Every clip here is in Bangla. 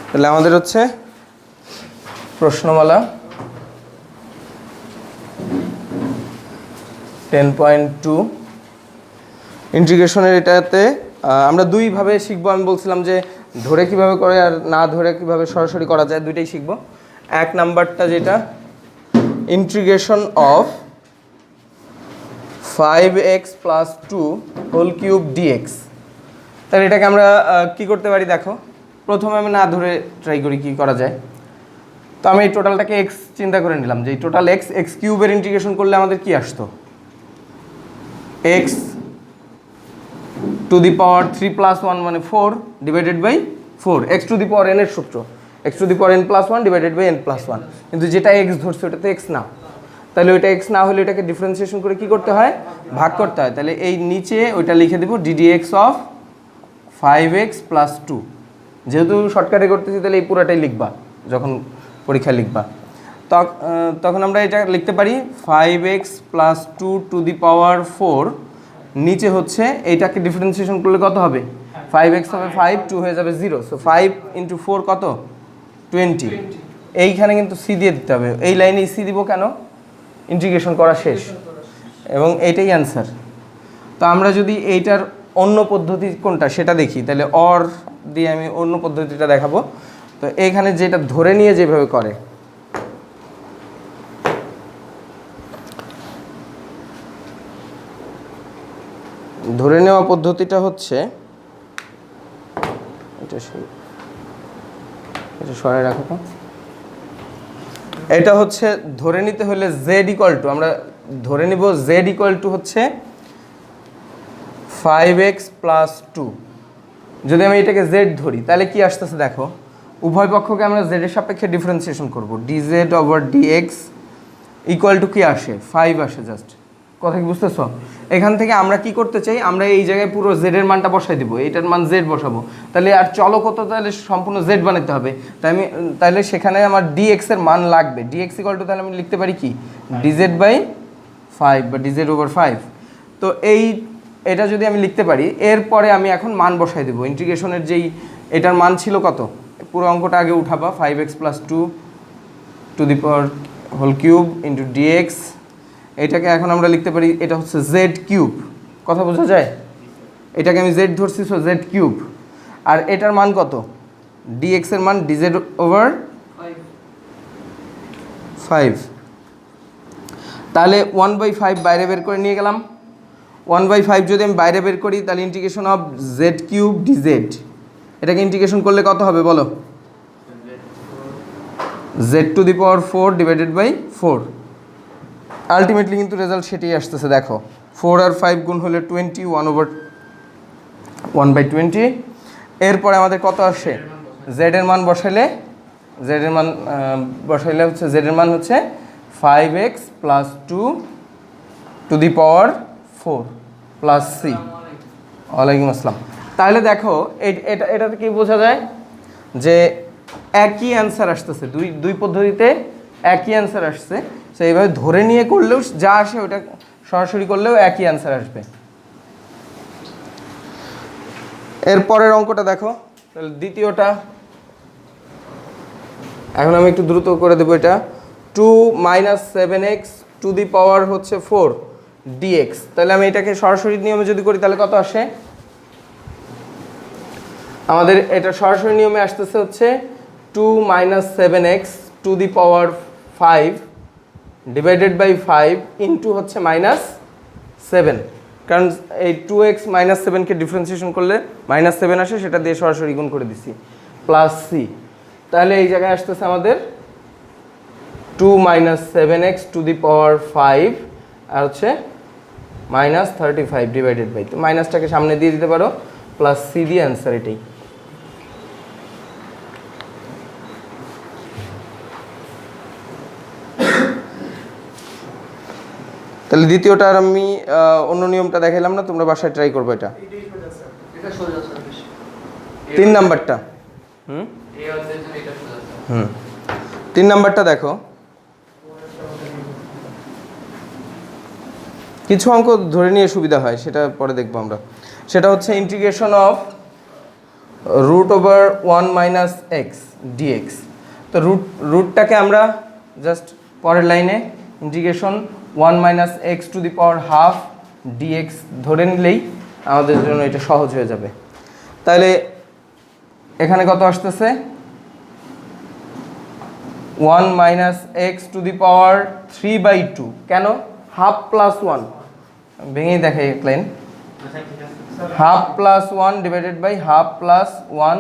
তাহলে আমাদের হচ্ছে প্রশ্নমালা 10.2 ইন্টিগ্রেশনের এটাতে আমরা দুইভাবে শিখবো। আমি বলছিলাম যে ধরে কিভাবে করে আর না ধরে কিভাবে সরাসরি করা যায়, দুইটাই শিখবো। এক নাম্বারটা যেটা integration of 5x + 2 whole cube dx. তাহলে এটাকে আমরা কি করতে পারি দেখো, প্রথমে আমি না ধরে ট্রাই করি কি করা যায়। তো আমি এই টোটালটাকে এক্স চিন্তা করে নিলাম যে এই টোটাল এক্স কিউবের ইন্টিগ্রেশন করলে আমাদের কি আসতো, এক্স টু দি পাওয়ার 3 + 1 মানে 4 divided by 4, x to the power n এর সূত্র, x to the power n + 1 divided by n + 1। কিন্তু যেটা এক্স ধরছে ওটা তো এক্স না, তাহলে ওইটা এক্স না হলে এটাকে ডিফারেন্সিয়েশন করে কি করতে হয়, ভাগ করতে হয়। তাহলে এই নিচে ওইটা লিখে দেবো ddx অফ 5x + 2। যেহেতু শর্টকাটে করতেছি তাহলে এই পুরাটাই লিখবা যখন পরীক্ষা লিখবা। তখন আমরা এটা লিখতে পারি 5x + 2 টু দি পাওয়ার 4, নিচে হচ্ছে এইটাকে ডিফারেন্সিয়েশন করলে কত হবে, 5x হবে 5, 2 হয়ে যাবে 0। সো 5 × 4 কত, 20। এইখানে কিন্তু সি দিয়ে দিতে হবে, এই লাইনে সি দিব কেন, ইন্টিগ্রেশন করা শেষ এবং এইটাই অ্যান্সার। তো আমরা যদি এইটার অন্য পদ্ধতি কোনটা সেটা দেখি, তাহলে অর দিয়ে আমি অন্য পদ্ধতিটা দেখাবো। তো এইখানে যেটা ধরে নিয়ে যেভাবে করে, ধরে নেওয়া পদ্ধতিটা হচ্ছে এটা সরাই রাখো তো। এটা হচ্ছে ধরে নিতে হলে z = আমরা ধরে নিব z হচ্ছে 5x + 2। যদি আমি এটাকে z ধরি তাহলে কি আসতেছে দেখো, উভয় পক্ষকে আমরা z এর সাপেক্ষে ডিফারেন্সিয়েশন করব, dz/dx = কি আসে, 5 আসে। জাস্ট কথা কি বুঝতেছো? এখান থেকে আমরা কি করতে চাই, আমরা এই জায়গায় পুরো z এর মানটা বসাই দেবো, এইটার মান z বসাবো। তাহলে আর চলক কত, তাহলে সম্পূর্ণ z বানাতে হবে। তাহলে সেখানে আমার dx এর মান লাগবে, dx = তাহলে আমি লিখতে পারি কি, dz/5 বা dz/5। তো এটা যদি আমি লিখতে পারি, এরপরে আমি এখন মান বসাই দেবো ইন্টিগ্রেশনের যেই এটার মান ছিল কত, পুরো অঙ্কটা আগে উঠাবা, 5x + 2 to the power whole cube into dx। এটাকে এখন আমরা লিখতে পারি, এটা হচ্ছে z3। কথা বোঝা যায়? এটাকে আমি z ধরছি, সো z3। আর এটার মান কত, dx এর মান dz/5। তাহলে 1/5 বাইরে বের করে নিয়ে গেলাম। 1/5 যদি আমি বাইরে বের করি তাহলে ইন্টিগ্রেশন অফ z3 dz, এটাকে ইন্টিগ্রেশন করলে কত হবে বলো, z⁴ ডিভাইডেড বাই 4। আলটিমেটলি কিন্তু রেজাল্ট সেটাই আসতেছে। দেখো 4 আর 5 গুণ হলে 20, 1/20। এরপরে আমাদের কত আসে, z এর মান বসাইলে হচ্ছে z এর মান হচ্ছে 5x + 2 to the power 4 plus c. ওয়ালাইকুম আসসালাম। তাহলে দেখো এটাতে কি বোঝা যায় যে একই অ্যান্সার আসতেছে, দুই পদ্ধতিতে একই অ্যান্সার আসছে। সো এইভাবে ধরে নিয়ে করলেও যা আসে ওটা সরাসরি করলেও একই অ্যান্সার আসবে। এরপরের অঙ্কটা দেখো, তাহলে দ্বিতীয়টা এখন আমি একটু দ্রুত করে দেবো। এটা 2 - 7x টু দি পাওয়ার হচ্ছে 4 dx। তাহলে আমি এটাকে সরাসরি নিয়মে যদি করি তাহলে কত আসে, আমাদের এটা সরাসরি নিয়মে আসতেছে হচ্ছে 2 - 7x to the power 5 divided by 5 into হচ্ছে -7। কারণ এই 2x - 7কে ডিফারেন্সিয়েশন করলে -7 আসে, সেটা দিয়ে সরাসরি গুণ করে দিছি, প্লাস সি। তাহলে এই জায়গায় আসতেছে আমাদের 2 - 7x টু দি পাওয়ার 5 আর হচ্ছে -35 ডিভাইডেড বাই, তো মাইনাসটাকে সামনে দিয়ে দিতে পারো, প্লাস সি দিয়ে অ্যান্সার এটাই। তাহলে দ্বিতীয়টার আমি অন্য নিয়মটা দেখাইলাম না, তোমরা বাসায় ট্রাই করবো এটা। 3 নাম্বারটা 3 নাম্বারটা দেখো, কিছু অঙ্ক ধরে নিয়ে সুবিধা হয়, সেটা পরে দেখবো আমরা। সেটা হচ্ছে integration of root over 1 - x dx। তো রুটটাকে আমরা জাস্ট পরের লাইনে ইন্টিগ্রেশন 1 - x⁻½ dx ধরে নিলেই আমাদের জন্য এটা সহজ হয়ে যাবে। তাহলে এখানে কত আসতেছে 1 - x⁻³ কেন হাফ প্লাস 1 ভেঙেই দেখাই এক line half plus 1 divided by half plus 1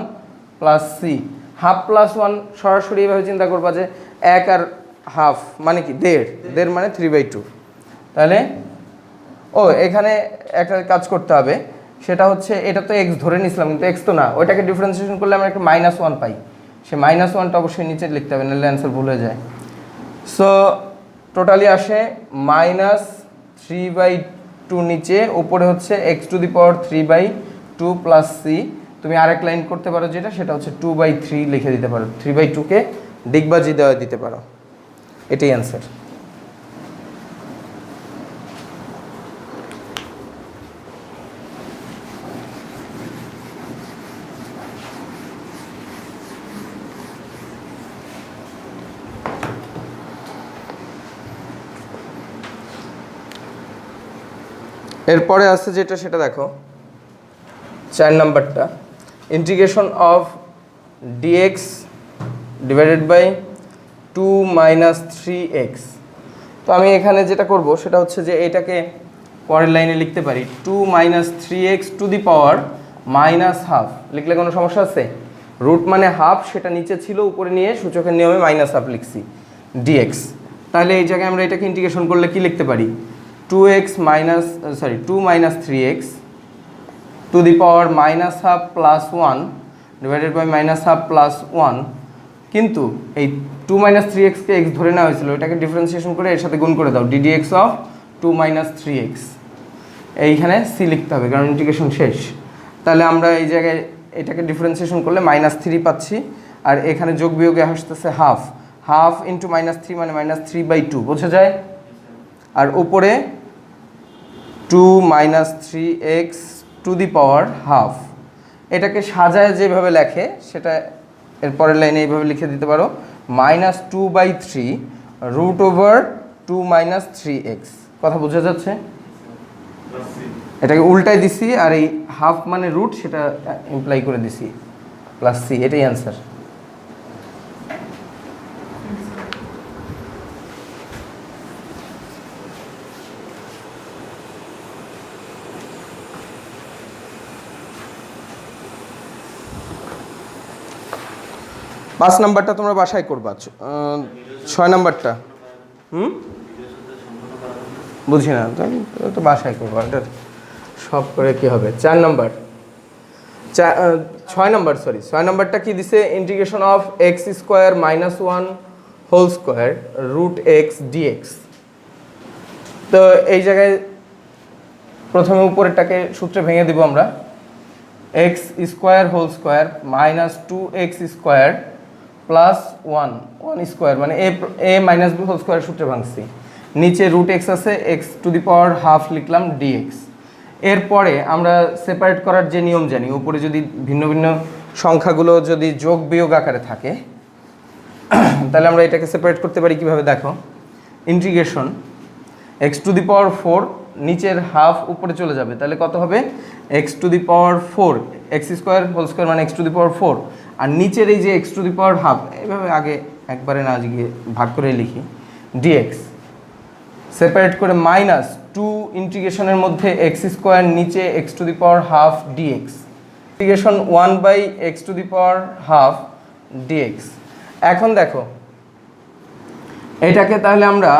plus c. Half plus 1 সরাসরি এভাবে চিন্তা করবা যে 1 আর হাফ মানে কি 1.5 মানে 3/2। তাহলে এখানে একটা কাজ করতে হবে, সেটা হচ্ছে এটা তো এক্স ধরে নিয়েছিলাম কিন্তু এক্স তো না, ওইটাকে ডিফারেন্সিয়েশন করলে আমরা একটা -1 পাই। সে -1টা অবশ্যই নিচে লিখতে হবে, নাহলে অ্যান্সার ভুল হয়ে যায়। সো টোটালি আসে -3/2 নিচে, উপরে হচ্ছে x⁻³ প্লাস সি। তুমি আরেক লাইন করতে পারো যেটা, সেটা হচ্ছে 2/3 লিখে দিতে পারো, 3/2কে ডিগবাজি দেওয়া দিতে পারো, এটাই অ্যান্সার। এরপরে আছে যেটা, সেটা দেখো 4 নাম্বারটা, integration of dx divided by 2 - 3x। তো আমি এখানে যেটা করব সেটা হচ্ছে যে এটাকে পরের লাইনে লিখতে পারি 2 - 3x⁻½ লিখলে কোনো সমস্যা আছে? রুট মানে হাফ, সেটা নিচে ছিল, উপরে নিয়ে সূচকের নিয়মে -½ লিখছি dx। তাহলে এই জায়গায় আমরা এটাকে ইন্টিগ্রেশন করলে কি লিখতে পারি 2 - 3x⁻² plus 1 divided by -½ plus 1। কিন্তু এই 2 - 3x-কে x ধরে নেওয়া হয়েছিল, এটাকে ডিফারেন্সিয়েশন করে এর সাথে গুণ করে দাও ddx অফ 2 - 3x। এইখানে সি লিখতে হবে কারণ ইন্টিগ্রেশন শেষ। তাহলে আমরা এই জায়গায় এটাকে ডিফারেন্সিয়েশন করলে -3 পাচ্ছি, আর এখানে যোগ বিয়োগে আসতেছে হাফ ইন্টু -3 মানে -3/2 বোঝা যায়। আর উপরে 2 - 3x⁻², এটাকে সাজায় যেভাবে লেখে সেটা এরপরের লাইনে এইভাবে লিখে দিতে পারো -2/3 রুট ওভার 2 - 3x। কথা বোঝা যাচ্ছে? এটাকে উল্টাই দিছি, আর এই হাফ মানে রুট সেটা ইমপ্লাই করে দিছি প্লাস সি, এটাই অ্যান্সার। পাঁচ নাম্বারটা তোমরা বাসায় করবা, 6 নাম্বারটা বুঝি না তো বাসায় করবা, এটা সব করে কি হবে। 4 নাম্বার 6 নাম্বার সরি 6 নাম্বারটা কি দিছে integration of x² - 1² root x dx। তো এই জায়গায় প্রথমে উপরেরটাকে সূত্রে ভেঙে দিব আমরা, x² -2x² প্লাস 1² মানে a - b² সূত্রে ভাঙছি, নিচে রুট x আছে x⁻½ লিখলাম dx। এরপরে আমরা সেপারেট করার যে নিয়ম জানি, উপরে যদি ভিন্ন ভিন্ন সংখ্যাগুলো যদি যোগ বিয়োগ আকারে থাকে তাহলে আমরা এটাকে সেপারেট করতে পারি কিভাবে দেখো, ইন্টিগ্রেশন x⁴ নিচের হাফ উপরে চলে যাবে, তাহলে কত হবে x⁴ x² মানে x⁴, আর নিচের এই যে x⁻½ এইভাবে আগে একবারে না গিয়ে ভাগ করে লিখি dx, সেপারেট করে -2 ইন্টিগ্রেশনের মধ্যে x² নিচে x⁻½ dx, integration 1/x⁻½ dx। এখন দেখো এটাকে তাহলে আমরা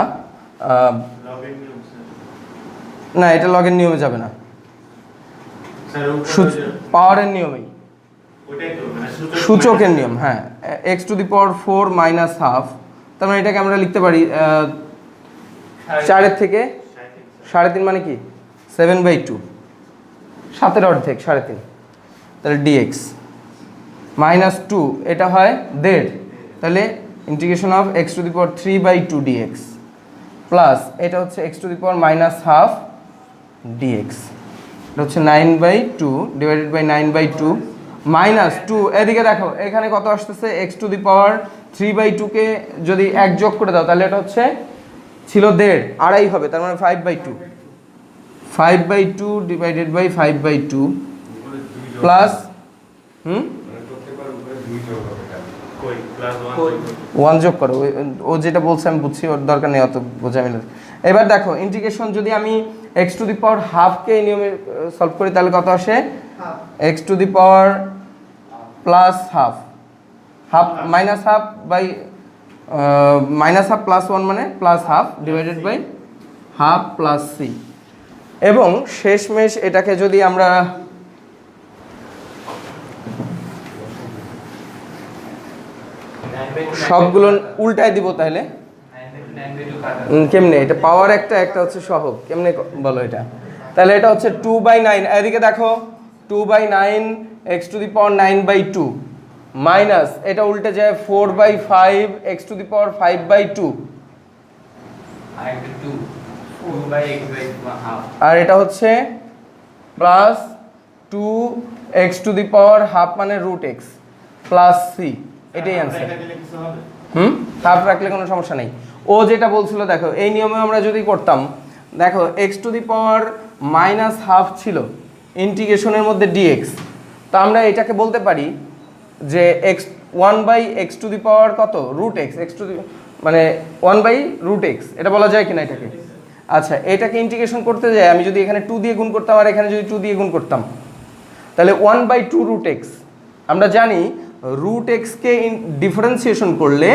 না, এটা লগের নিয়মে যাবে না, পাওয়ারের নিয়মেই, সূচকের নিয়ম। হ্যাঁ, x⁴ -½ তার মানে এটাকে আমরা লিখতে পারি 4 থেকে 3.5 মানে কি 7/2, 7 অর্ধেক 3.5, তাহলে dx -2 এটা হয় 1.5, তাহলে integration of x⁴ 3/2 dx plus এটা হচ্ছে x⁻½ dx, এটা হচ্ছে 9/2 ডিভাইডেড বাই 9/2 মাইনাস টু, এদিকে দেখো এখানে কত আসতেছে, x⁻³ কে যদি 1 যোগ করে দাও তাহলে এটা হচ্ছে ছিল 1.5, আড়াই হবে, তার মানে 5/2, 5/2 ডিভাইডেড বাই 5/2 প্লাস 1 যোগ করো, ও যেটা বলছে আমি বুঝছি, ওর দরকার নেই অত বোঝামি না। এবার দেখো ইন্টিগ্রেশন যদি আমি x⁻½ কে এই নিয়মে সলভ করি তাহলে কত আসে, x⁻² +½ half minus half by minus half plus 1 মানে +½ divided by half plus c। এবং শেষমেশ এটাকে যদি আমরা সবগুলো উল্টায় দিব তাহলে কেমনে, এটা পাওয়ার একটা হচ্ছে সহগ, কেমনে বলো এটা, তাহলে এটা হচ্ছে 2/9, এদিকে দেখো 2/9 x⁻৯/2 মাইনাস এটা উল্টে যায় 4/5 x⁵/2 আর এটা হচ্ছে প্লাস 2x⁻½ মানে √x প্লাস c, এটাই অ্যান্সার। হাফ রাখলে কোনো সমস্যা নেই। ও যেটা বলছিল দেখো এই নিয়মে আমরা যদি করতাম, দেখো x⁻⁻½ ছিল ইন্টিগ্রেশনের মধ্যে dx, তো আমরা এটাকে বলতে পারি যে1/x⁻⁻ কত √x, মানে 1/√x, এটা বলা যায় কিনা এটাকে। আচ্ছা, এটাকে ইন্টিগ্রেশন করতে যায় আমি যদি এখানে 2 দিয়ে গুণ করতাম আর এখানে যদি 2 দিয়ে গুণ করতাম তাহলে 1/2√x, আমরা জানি √x কে ডিফারেন্সিয়েশন করলে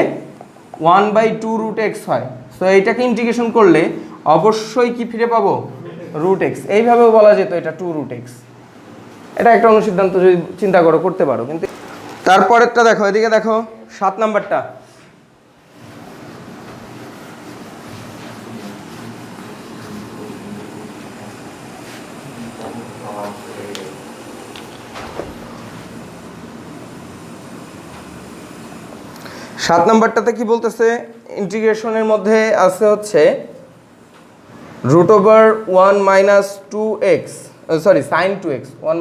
1/2√x হয়, সো এইটাকে ইন্টিগ্রেশন করলে অবশ্যই কি ফিরে পাবো, √x। এইভাবেও বলা যেত এটা 2√x, এটা একটা অনুসিদ্ধান্ত যদি চিন্তা করো করতে পারো। কিন্তু তারপরেরটা দেখো, এদিকে দেখো 7 নাম্বারটা, নাম্বারটাতে কি বলতেছে, ইন্টিগ্রেশনের মধ্যে আছে হচ্ছে √1 - 2x, sorry sin 2x, 1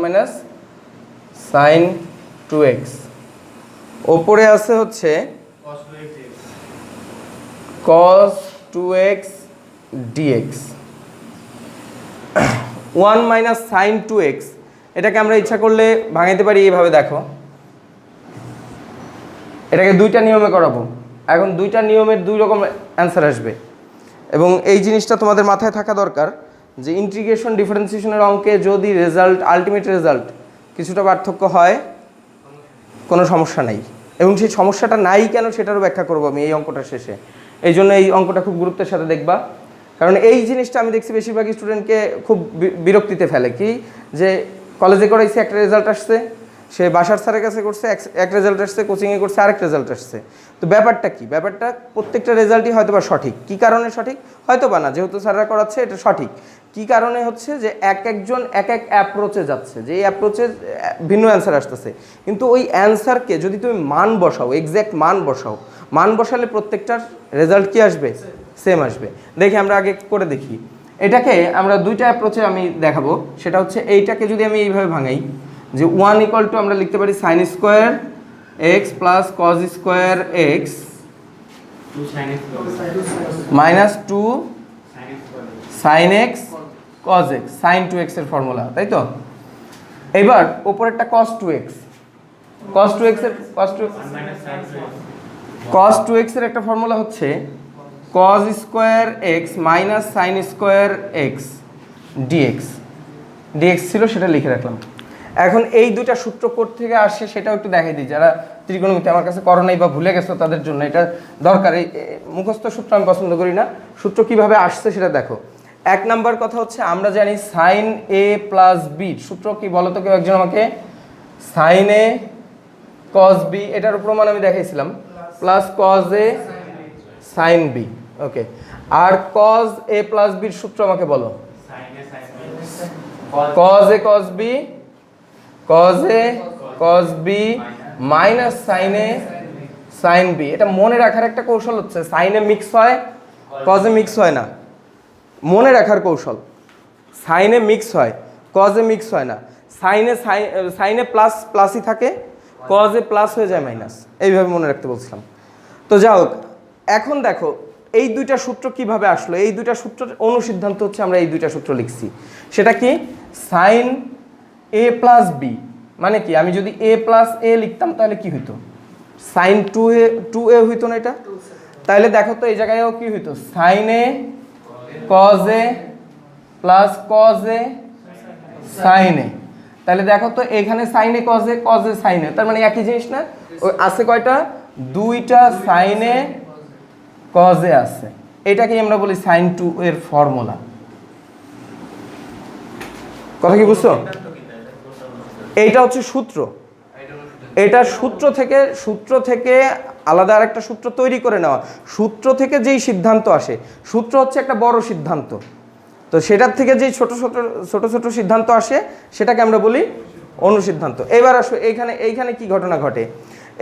- sin 2x, ওপরে আছে হচ্ছে cos 2x dx। 1 - sin 2x এটাকে আমরা ইচ্ছা করলে ভাঙাইতে পারি এইভাবে, দেখো এটাকে দুইটা নিয়মে করাবো, এখন দুইটা নিয়মের দুই রকম অ্যান্সার আসবে। এবং এই জিনিসটা তোমাদের মাথায় থাকা দরকার যে ইন্টিগ্রেশন ডিফারেন্সিয়েশনের অঙ্কে যদি রেজাল্ট, আলটিমেট রেজাল্ট কিছুটা পার্থক্য হয় কোনো সমস্যা নাই, এবং সেই সমস্যাটা নাই কেন সেটারও ব্যাখ্যা করবো আমি এই অঙ্কটার শেষে। এই জন্য এই অঙ্কটা খুব গুরুত্বের সাথে দেখবা, কারণ এই জিনিসটা আমি দেখছি বেশিরভাগ স্টুডেন্টকে খুব বিরক্তিতে ফেলে, কি যে কলেজে করাইছে একটা রেজাল্ট আসছে, সে বাসার স্যারের কাছে করছে এক রেজাল্ট আসছে, কোচিংয়ে করছে আরেক রেজাল্ট আসছে। তো ব্যাপারটা কি, ব্যাপারটা প্রত্যেকটা রেজাল্টই হয়তো বা সঠিক, কী কারণে সঠিক হয়তো বা না, যেহেতু স্যাররা করাচ্ছে এটা সঠিক। কী কারণে হচ্ছে যে একজন এক অ্যাপ্রোচে যাচ্ছে, যে এই অ্যাপ্রোচে ভিন্ন অ্যান্সার আসতেছে, কিন্তু ওই অ্যান্সারকে যদি তুমি মান বসাও, এক্স্যাক্ট মান বসাও, মান বসালে প্রত্যেকটার রেজাল্ট কি আসবে, সেম আসবে। দেখি আমরা আগে করে দেখি, এটাকে আমরা দুইটা অ্যাপ্রোচে আমি দেখাবো। সেটা হচ্ছে এইটাকে যদি আমি এইভাবে ভাঙাই যে 1 = আমরা লিখতে পারি sin square x plus cos square x minus 2 sin x cos x, sin 2x এর ফর্মুলা, তাই তো। এবার উপরেরটা cos 2x, cos 2x এর একটা ফর্মুলা হচ্ছে cos square x minus sin square x dx ছিল, সেটা লিখে রাখলাম। এখন এই দুইটা সূত্র কোথা থেকে আসে সেটাও একটু দেখাই দিই, যারা ত্রিকোণমিতি আমার কাছে করো নাই বা ভুলে গেছো তাদের জন্য এটা দরকার। এই মুখস্থ সূত্র আমি পছন্দ করি না, সূত্র কিভাবে আসছে সেটা দেখো। 1 নাম্বার কথা হচ্ছে আমরা জানি sin a + b, সূত্র কি বলো তো কেউ একজন আমাকে, sin a cos b, এটার প্রমাণ আমি দেখাইছিলাম, plus cos a sin b, okay. আর cos a + b এর সূত্র আমাকে বলো, cos a cos b minus sin a sin b। এটা মনে রাখার একটা কৌশল হচ্ছে sin a মিক্স হয়, cos a মিক্স হয় না, মনে রাখার কৌশল। sin a মিক্স হয়, cos a মিক্স হয় না। সাইনে প্লাস প্লাসই থাকে, কজে প্লাস হয়ে যায় মাইনাস, এইভাবে মনে রাখতে বলছিলাম। তো যাই হোক, এখন দেখো এই দুইটা সূত্র কিভাবে আসলো। এই দুইটা সূত্রের অনুসিদ্ধান্ত হচ্ছে আমরা এই দুইটা সূত্র লিখছি। সেটা কি? সাইন এ প্লাস বি মানে কি, আমি যদি এ প্লাস এ লিখতাম তাহলে কি হইতো? সাইন টু এ হইতো না এটা? তাহলে দেখো তো এই জায়গায়ও কি হইতো? Sine A cos A plus cos A sine A. তাহলে দেখো তো এখানে sine A cos A sine A, তার মানে একই জিনিস না? ওই আছে কয়টা? দুইটা সাইন এ কজ এ আছে। এটাকেই আমরা বলি সাইন টু এর ফর্মুলা। কথা কি বুঝছো? এইটা হচ্ছে সূত্র। এটা সূত্র থেকে আলাদা আরেকটা সূত্র তৈরি করে নেওয়া। সূত্র থেকে যেই সিদ্ধান্ত আসে, সূত্র হচ্ছে একটা বড় সিদ্ধান্ত, তো সেটার থেকে যেই ছোট ছোট সিদ্ধান্ত আসে সেটাকে আমরা বলি অনুসিদ্ধান্ত। এবার আসো এইখানে কি ঘটনা ঘটে।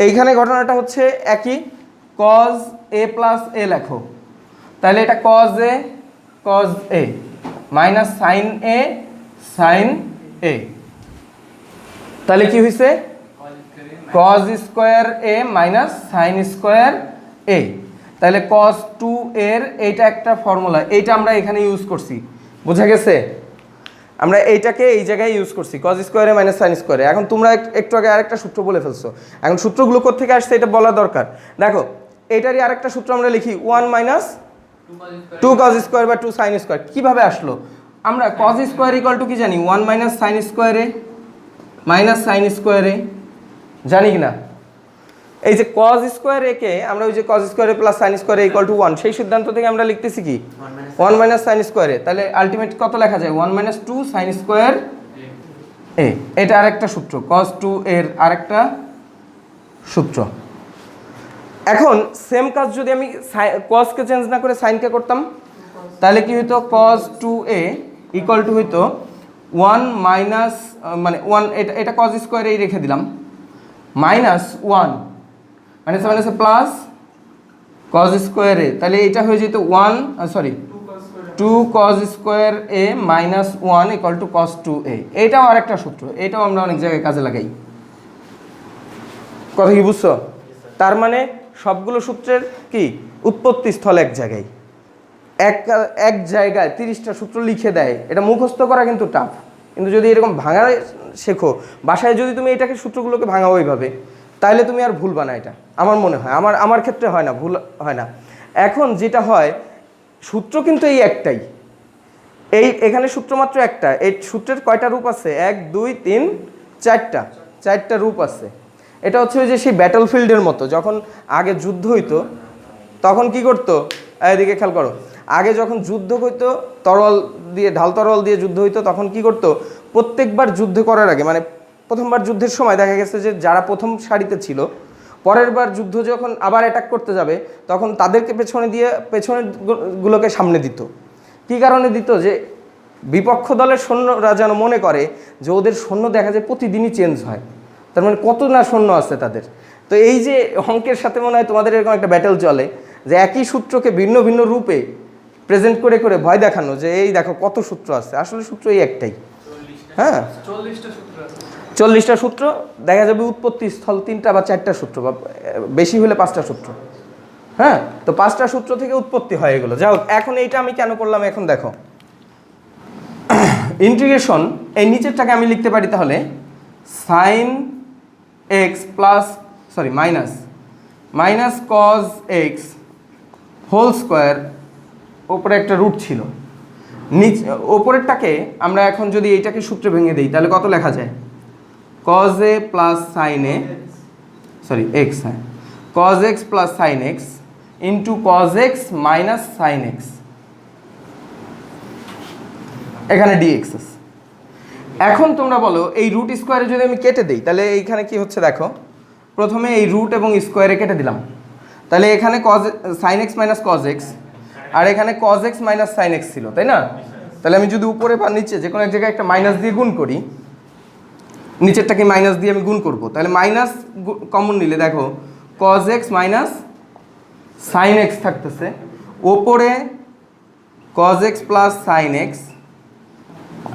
এইখানে ঘটনাটা হচ্ছে একই, কজ এ প্লাস এ লেখো, তাহলে এটা cos A minus sine A sine A, তাহলে কি হয়েছে? Cos square A minus sine square A. তাহলে কজ টু এর এইটা একটা ফর্মুলা, এইটা আমরা এখানে ইউজ করছি, বোঝা গেছে? আমরা এইটাকে এই জায়গায় ইউজ করছি, কজ স্কোয়ারে মাইনাস সাইন স্কোয়ারে। এখন তোমরা একটু আগে আরেকটা সূত্র বলে ফেলছো, এখন সূত্রগুলো কোত্থেকে আসছে এটা বলা দরকার। দেখো এইটারই আরেকটা সূত্র আমরা লিখি, 1 মাইনাস 2 কজ স্কোয়ার বা 2 সাইন স্কোয়ার। কীভাবে আসলো? আমরা কজ স্কোয়ার ইকুয়াল টু কি জানি? 1 মাইনাস সাইন স্কোয়ারে মাইনাস সাইন স্কোয়ারে, জানি কি না? এই যে কজ স্কোয়ার একে আমরা ওই যে কজ স্কোয়ারে প্লাস সাইন স্কোয়ারে ইকুয়াল টু 1, সেই সিদ্ধান্ত থেকে আমরা লিখতেছি কি 1 মাইনাস সাইন স্কোয়ারে। তাহলে আলটিমেট কত লেখা যায়? 1 মাইনাস 2 সাইন স্কোয়ার এ। এটা আরেকটা সূত্র, কজ টু এর আরেকটা সূত্র। এখন সেম কাজ যদি আমি কজকে চেঞ্জ না করে সাইনকে করতাম তাহলে কি হইতো? Cos two A equal to হইতো 1 মাইনাস মানে 1, এটা কজ স্কোয়ারেই রেখে দিলাম, মাইনাস 1 মাইনাস মাইনাসে প্লাস কজ স্কোয়ারে, তাহলে এটা হয়ে যেত 2 cos square A minus 1 equal to cos two A. এটাও আরেকটা সূত্র, এটাও আমরা অনেক জায়গায় কাজে লাগাই। কথা কি বুঝছো? তার মানে সবগুলো সূত্রের কি উৎপত্তি স্থল এক জায়গায়, এক জায়গায় 30টা সূত্র লিখে দেয়। এটা মুখস্থ করা কিন্তু টাফ, কিন্তু যদি এরকম ভাঙা শেখো বাসায়, যদি তুমি এটাকে সূত্রগুলোকে ভাঙাও ওইভাবে, তাহলে তুমি আর ভুলবা না। এটা আমার মনে হয়, আমার ক্ষেত্রে হয় না, ভুল হয় না। এখন যেটা হয়, সূত্র কিন্তু এই একটাই, এখানে সূত্র মাত্র একটা। এই সূত্রের কয়টা রূপ আছে? 1 2 3 4টা রূপ আছে। এটা হচ্ছে ওই যে সেই ব্যাটলফিল্ডের মতো, যখন আগে যুদ্ধ হইতো তখন কি করতো, এদিকে খেয়াল করো, আগে যখন যুদ্ধ হইতো ঢাল তরোয়াল দিয়ে যুদ্ধ হইতো, তখন কি করতো? প্রত্যেকবার যুদ্ধ করার আগে, মানে প্রথমবার যুদ্ধের সময় দেখা গেছে যে যারা প্রথম সারিতে ছিল, পরের বার যুদ্ধ যখন আবার অ্যাটাক করতে যাবে তখন তাদেরকে পেছনের গুলোকে সামনে দিত। কী কারণে দিত? যে বিপক্ষ দলের সৈন্যরা যেন মনে করে যে ওদের সৈন্য দেখা যায় প্রতিদিনই চেঞ্জ হয়, তার মানে কত না সৈন্য আছে তাদের। তো এই যে অঙ্কের সাথে মনে হয় তোমাদের এরকম একটা ব্যাটেল চলে, যে একই সূত্রকে ভিন্ন ভিন্ন রূপে প্রেজেন্ট করে করে ভয় দেখানো, যে এই দেখো কত সূত্র আছে। আসলে সূত্র এই একটাই। হ্যাঁ, 40টা সূত্র দেখা যাবে, উৎপত্তি স্থল 3টা বা 4টা সূত্র, বা বেশি হলে 5টা সূত্র। হ্যাঁ, তো 5টা সূত্র থেকে উৎপত্তি হয় এগুলো। যাই হোক, এখন এইটা আমি কেন করলাম, এখন দেখো ইন্টিগ্রেশন, এই নিচেরটাকে আমি লিখতে পারি তাহলে sine x plus minus cos x whole square, ওপরে একটা রুট ছিল, ওপরেরটাকে আমরা এখন যদি এইটাকে সূত্রে ভেঙে দিই তাহলে কত লেখা যায়? Cos A plus sine A X, হ্যাঁ, cos x plus sine X into cos x minus sine X, এখানে ডিএক্স আছে। এখন তোমরা বলো এই রুট স্কোয়ারে যদি আমি কেটে দিই তাহলে এইখানে কি হচ্ছে দেখো, প্রথমে এই রুট এবং স্কোয়ারে কেটে দিলাম, তাহলে এখানে sine X minus cos X, আর এখানে cos x minus sine X ছিল, তাই না? তাহলে আমি যদি উপরে বা নিচে যে কোনো এক জায়গায় একটা মাইনাস দিয়ে গুণ করি, নিচেরটাকে মাইনাস দিয়ে আমি গুণ করব, তাহলে মাইনাস কমন নিলে দেখো cos x minus sine x থাকতেছে, ওপরে cos x plus sine x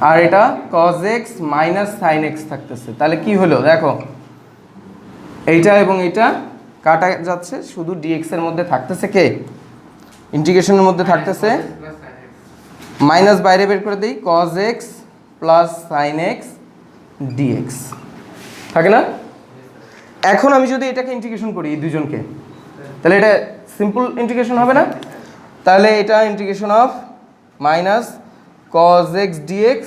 আর এটা cos x minus sin x থাকতেছে। তাহলে কি হলো দেখো, এইটা এবং এইটা কাটা যাচ্ছে, শুধু dx এর মধ্যে থাকতেছে কে, ইন্টিগ্রেশনের মধ্যে থাকতেছে মাইনাস, বাইরে বের করে দিই cos x plus sin x dx থাকে না। এখন আমি যদি এটাকে ইন্টিগ্রেশন করি এই দুজনকে, তাহলে এটা সিম্পল ইন্টিগ্রেশন হবে না। তাহলে এটা integration of minus cos x dx,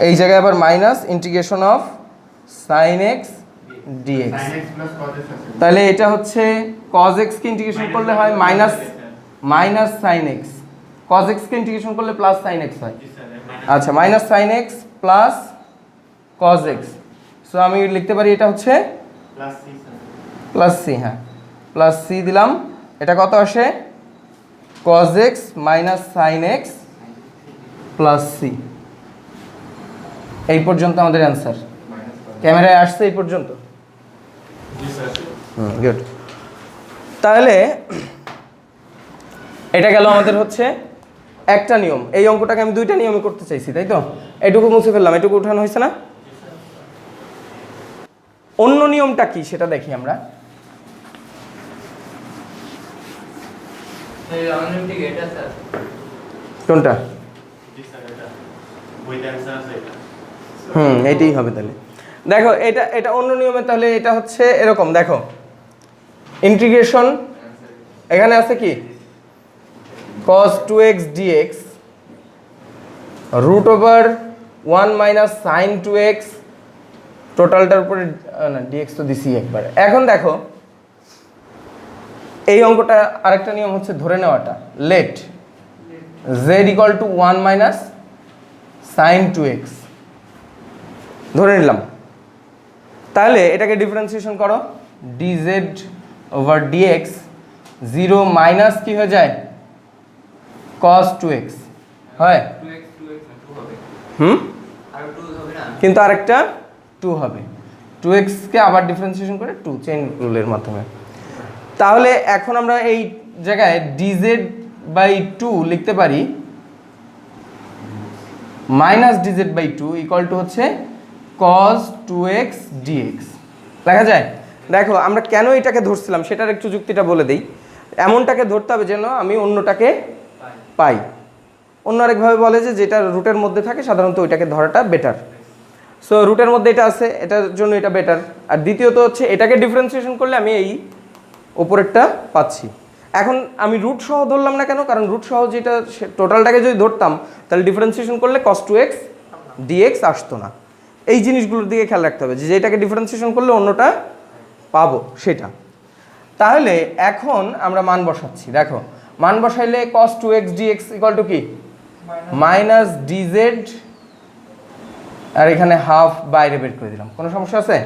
এই জায়গায় আবার minus integration of sin x dx। তাহলে এটা হচ্ছে cos x কে ইন্টিগ্রেশন করলে হয় minus sin x, cos x কে ইন্টিগ্রেশন করলে প্লাস sin x হয়। আচ্ছা, minus sin x plus cos x, so আমি লিখতে পারি এটা হচ্ছে প্লাস সি। হ্যাঁ, প্লাস সি দিলাম। এটা কত আসে, cos x minus sin x plus c. এই পর্যন্ত আমাদের অ্যান্সার। ক্যামেরায় আসছে এই পর্যন্ত? গুড। তাহলে এটা গেল আমাদের হচ্ছে একটা নিয়ম। এই অঙ্কটাকে আমি দুইটা নিয়মে করতে চাইছি, তাই তো? এটুকু মুছে ফেললাম, এটুকু উঠানো হয়েছে না। অন্য নিয়মটা কি সেটা দেখি আমরা। কোনটা? এইটাই হবে। তাহলে দেখো, এটা অন্য নিয়মে। তাহলে এটা হচ্ছে এরকম, দেখো ইন্টিগ্রেশন এখানে আছে কি cos 2x dx root over 1 minus sine 2x, টোটালটার উপরে না dx তো দিছি একবার। এখন দেখো এই অঙ্কটা আরেকটা নিয়ম হচ্ছে ধরে নেওয়াটা, let z equal to 1 minus sine 2x ধরে নিলাম। তাহলে এটাকে ডিফারেন্সিয়েশন করো, dz ওভার dx 0 মাইনাস কি হয়ে যায় cos 2x হয়, কিন্তু আরেকটা 2 হবে। 2x কে আবার ডিফারেন্সিয়েশন করে 2 চেইন রুলের মাধ্যমে। তাহলে এখন আমরা এই জায়গায় dz বাই 2 লিখতে পারি minus dz by 2 equal to হচ্ছে cos 2x dx লেখা যায়। দেখো আমরা কেন এটাকে ধরছিলাম সেটার একটু যুক্তিটা বলে দিই। এমনটাকে ধরতে হবে যেন আমি অন্যটাকে পাই। অন্য আরেকভাবে বলে যে যেটা রুটের মধ্যে থাকে সাধারণত ওইটাকে ধরাটা বেটার। সো রুটের মধ্যে এটা আছে, এটার জন্য এটা বেটার। আর দ্বিতীয়ত হচ্ছে এটাকে ডিফারেন্সিয়েশন করলে আমি এই ওপরেরটা পাচ্ছি। এখন আমি রুট সহ ধরলাম না কেন, কারণ রুট সহ যেটা টোটালটাকে যদি ধরতাম তাহলে ডিফারেন্সিয়েশন করলে cos 2x dx আসতো না। এই জিনিসগুলোর দিকে খেয়াল রাখতে হবে যে যেটাকে ডিফারেন্সিয়েশন করলে অন্যটা পাবো সেটা। তাহলে এখন আমরা মান বসাচ্ছি। দেখো মান বসাইলে cos 2x dx equal to কি মাইনাস dz, আর এখানে হাফ বাইরে বের করে দিলাম। কোনো সমস্যা আছে?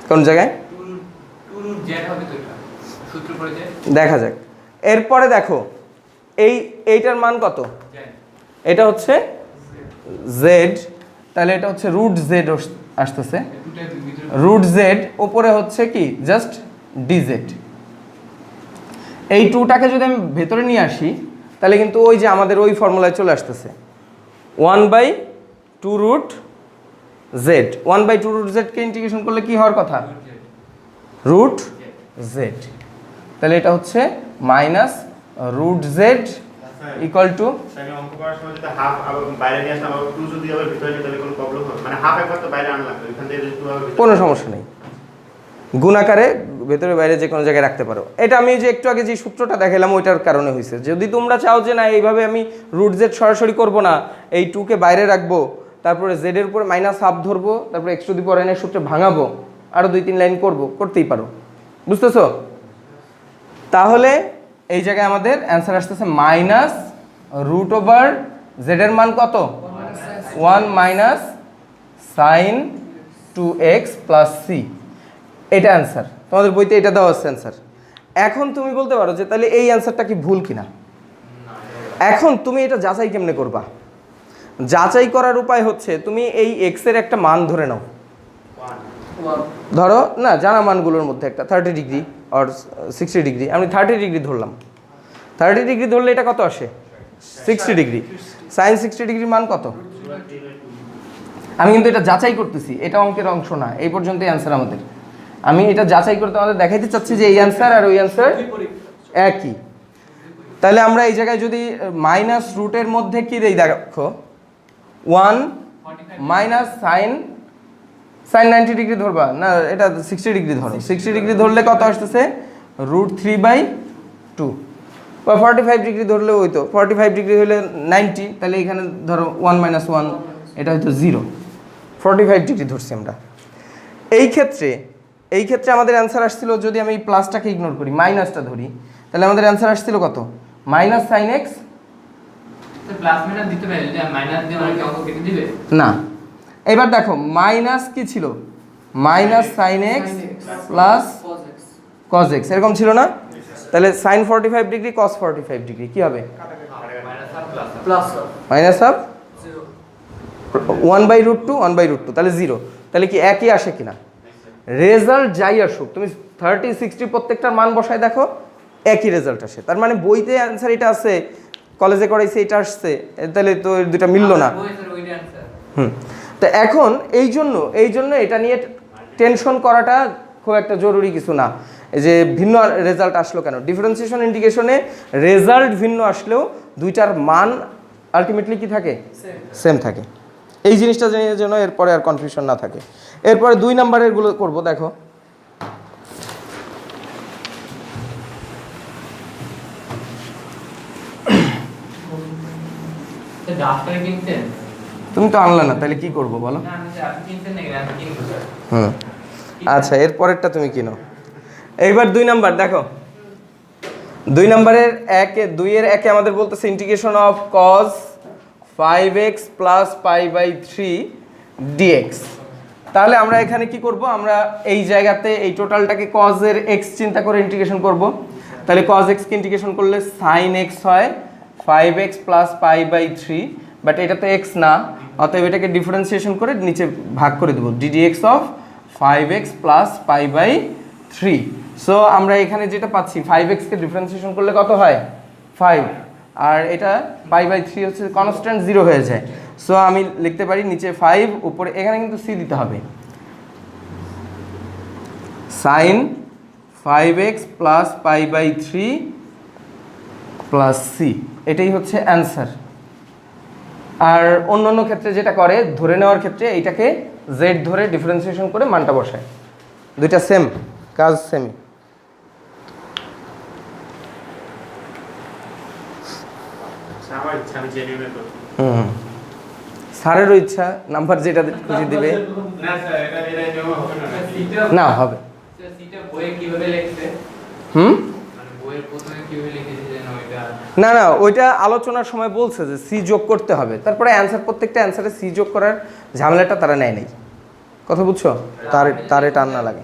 কোন জায়গায় দেখা যাক। এরপরে দেখো এইটার মান কত, এটা হচ্ছে z, তাহলে এটা হচ্ছে রুট z আসতেছে, রুট z উপরে হচ্ছে কি জাস্ট dz। এই 2টাকে যদি আমি ভেতরে নিয়ে আসি তাহলে কিন্তু ওই যে আমাদের ওই ফর্মুলায় চলে আসতেছে 1/2 রুট z। 1/2 রুট z কে ইন্টিগ্রেশন করলে কি হওয়ার কথা রুট z। তাহলে এটা হচ্ছে minus root z equal to, কোনো সমস্যা নেই, গুণাকারে ভেতরে বাইরে যে কোনো জায়গায় রাখতে পারো। এটা আমি যে একটু আগে যে সূত্রটা দেখালাম ওইটার কারণে হয়েছে। যদি তোমরা চাও যে না এইভাবে আমি রুট জেড সরাসরি করবো না, এই 2কে বাইরে রাখবো, তারপরে জেডের উপরে মাইনাস হাফ ধরবো, তারপরে x two the power n এর সূত্রে ভাঙাবো, আরও 2-3 লাইন করবো, করতেই পারো। বুঝতেছো? তাহলে এই জায়গায় আমাদের অ্যান্সার আসতেছে মাইনাস রুট ওভার জেডের মান কত 1 minus sine 2x plus c. এটা অ্যান্সার, তোমাদের বইতে এটা দেওয়া আছে অ্যান্সার। এখন তুমি বলতে পারো যে তাহলে এই অ্যান্সারটা কি ভুল কিনা। এখন তুমি এটা যাচাই কেমনে করবা? যাচাই করার উপায় হচ্ছে তুমি এই এক্স এর একটা মান ধরে নাও, ধরো না জানা মানগুলোর মধ্যে একটা 30 ডিগ্রি আর 60 ডিগ্রি। আমি 30 ডিগ্রি ধরলাম। 30 ডিগ্রি ধরলে এটা কত আসে 60 ডিগ্রি। সাইন 60 ডিগ্রির মান কত? আমি কিন্তু এটা যাচাই করতেছি, এটা অঙ্কের অংশ না, এই পর্যন্তই অ্যান্সার আমাদের। আমি এটা যাচাই করতে আমাদের দেখাইতে চাচ্ছি যে এই অ্যান্সার আর ওই অ্যান্সার একই। তাহলে আমরা এই জায়গায় যদি মাইনাস রুটের মধ্যে কি দেই দেখো, 1 মাইনাস সাইন 90 ডিগ্রি ধরবা না, এটা 60 ডিগ্রি ধরো। 60 ডিগ্রি ধরলে কত আসতেছে? √3/2। বা 45 ডিগ্রি ধরলে ওই তো 45 ডিগ্রি হলে 90, তাহলে এখানে ধরো 1 - 1, এটা হয়তো 0। 45 ডিগ্রি ধরছি আমরা। এই ক্ষেত্রে আমাদের অ্যান্সার আসছিল, যদি আমি এই প্লাসটাকে ইগনোর করি, মাইনাসটা ধরি, তাহলে আমাদের অ্যান্সার আসছিল কত? Minus sine x. না, এবার দেখো মাইনাস কি ছিল? Minus sine x plus cos x, এরকম ছিল না? তাহলে সাইন 45 ডিগ্রি কস 45 ডিগ্রি কি হবে? মাইনাস হাফ 1/√2 1/√2, তাহলে 0। তাহলে কি একই আসে কিনা? রেজাল্ট যাই আসুক, তুমি 30 60 প্রত্যেকটার মান বসায় দেখো, একই রেজাল্ট আসে। তার মানে বইতে অ্যান্সার এটা আছে, কলেজে করাইছে এটা আসছে, তাহলে তো দুটা মিললো না। তো এখন এই জন্য এটা নিয়ে টেনশন করাটা খুব একটা জরুরি কিছু না, যে ভিন্ন রেজাল্ট আসলো কেন। ডিফারেন্সিয়েশন ইন্টিগ্রেশনে রেজাল্ট ভিন্ন আসলেও দুইটার মান আলটিমেটলি কি থাকে? সেম থাকে। এই জিনিসটা জানার জন্য এরপরে আর কনফিউশন না থাকে। এরপরে 2 নাম্বারের গুলো করবো। দেখো তুমি তো আনলে না, তাহলে কি করবো বলো? আচ্ছা, এরপরেরটা তুমি কিনো। এইবার 2 নাম্বার দেখো, 2 নাম্বারের 2-এর 1 আমাদের বলতেছে integration of cos 5x plus π/3 dx। তাহলে আমরা এখানে কি করব? আমরা এই জায়গাতে এই টোটালটাকে cos এর x চিন্তা করে ইন্টিগ্রেশন করব। তাহলে cos x কে ইন্টিগ্রেশন করলে sin x হয় 5x প্লাস π/3, বাট এটা তো x না, অতএব এটাকে ডিফারেন্সিয়েশন করে নিচে ভাগ করে দেব, ddx of 5x plus π/3। So আমরা এখানে যেটা পাচ্ছি, 5x কে ডিফারেন্সিয়েশন করলে কত হয়? 5, আর এটা π/3 হচ্ছে কনস্ট্যান্ট 0 হয়ে যায়। সো আমি লিখতে পারি নিচে 5, উপরে এখানে কিন্তু c দিতে হবে, sin 5x plus π/3 plus c, এটাই হচ্ছে অ্যান্সার। আর অন্যান্য ক্ষেত্রে যেটা করে, ধরে নেওয়ার ক্ষেত্রে এইটাকে z ধরে ডিফারেন্সিয়েশন করে মানটা বসায়। দুইটা সেম কাজ, সেম। স্যারেরও ইচ্ছা, নাম্বার যেটা খুশি দিবে। না হবে না, ওইটা আলোচনার সময় বলছে যে সি যোগ করতে হবে, তারপরে অ্যান্সার, প্রত্যেকটা অ্যান্সারে সি যোগ করার ঝামেলাটা তারা নেয় নাই। কথা বুঝছো? তারে টান না লাগে।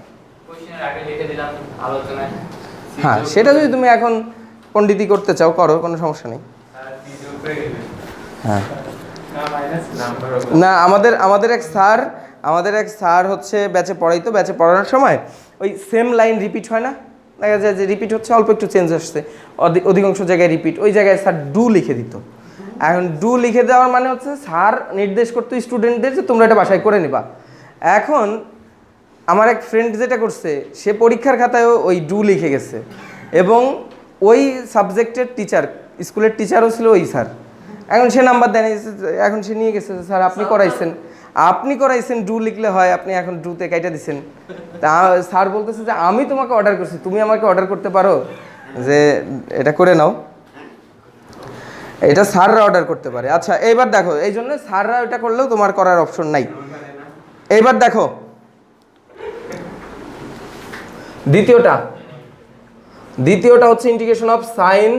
হ্যাঁ, সেটা যদি তুমি এখন পণ্ডিতি করতে চাও করো, কোনো সমস্যা নেই। হ্যাঁ, না আমাদের এক স্যার হচ্ছে ব্যাচে পড়াইতো, ব্যাচে পড়ানোর সময় ওই সেম লাইন রিপিট হয় না, দেখা যায় যে রিপিট হচ্ছে, অল্প একটু চেঞ্জ আসছে, অধিকাংশ জায়গায় রিপিট, ওই জায়গায় স্যার ডু লিখে দিত। এখন ডু লিখে দেওয়ার মানে হচ্ছে স্যার নির্দেশ করতো স্টুডেন্টদের যে তোমরা এটা বাসায় করে নিবা। এখন আমার এক ফ্রেন্ড যেটা করছে, সে পরীক্ষার খাতায়ও ওই ডু লিখে গেছে, এবং ওই সাবজেক্টের টিচার, স্কুলের টিচারও ছিল ওই স্যার। এখন সে নাম্বার দেয়নি, এখন সে নিয়ে গেছে, স্যার আপনি করাইছেন ডু লিখলে হয়, আপনি এখন ডুতে কাইটা দিচ্ছেন। তা স্যার বলতেছে যে আমি তোমাকে অর্ডার করছি, তুমি আমাকে অর্ডার করতে পারো যে এটা করে নাও? এটা স্যাররা অর্ডার করতে পারে। আচ্ছা, এইবার দেখো, এই জন্য স্যাররা এটা করলেও তোমার করার অপশন নাই। এইবার দেখো দ্বিতীয়টা হচ্ছে ইন্টিগ্রেশন অফ সাইন